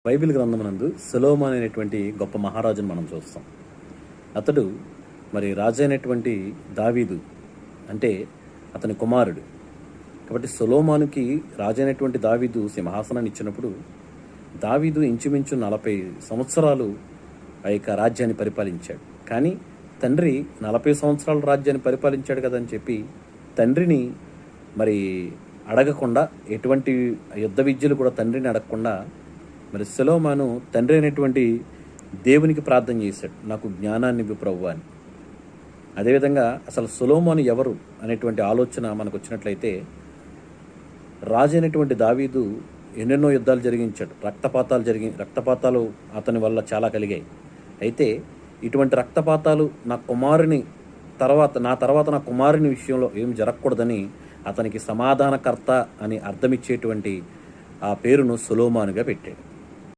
Bible గ్రంథమునందు సొలొమోను అనేటువంటి గొప్ప మహారాజును మనం చూస్తాం. అతడు మరి రాజైనటువంటి దావీదు అంటే అతని కుమారుడు. కాబట్టి సొలొమోనుకి రాజైనటువంటి దావీదు సింహాసనాన్ని ఇచ్చినప్పుడు దావీదు ఇంచుమించు 40 సంవత్సరాలు ఆ యొక్క రాజ్యాన్ని పరిపాలించాడు. కానీ తండ్రి 40 సంవత్సరాల రాజ్యాన్ని పరిపాలించాడు కదని చెప్పి తండ్రిని మరి అడగకుండా, ఎటువంటి యుద్ధ విద్యలు కూడా తండ్రిని అడగకుండా మరి సొలొమోను తండ్రి అయినటువంటి దేవునికి ప్రార్థన చేశాడు, నాకు జ్ఞానాన్ని ఇవ్వు ప్రభువా అని. అదేవిధంగా అసలు సొలొమోను ఎవరు అనేటువంటి ఆలోచన మనకు వచ్చినట్లయితే, రాజైనటువంటి దావీదు ఎన్నెన్నో యుద్ధాలు జరిగించాడు. రక్తపాతాలు అతని వల్ల చాలా కలిగాయి. అయితే ఇటువంటి రక్తపాతాలు నా తర్వాత నా కుమారుని విషయంలో ఏం జరగకూడదని అతనికి సమాధానకర్త అని అర్థమిచ్చేటువంటి ఆ పేరును సొలొమోనుగా పెట్టాడు.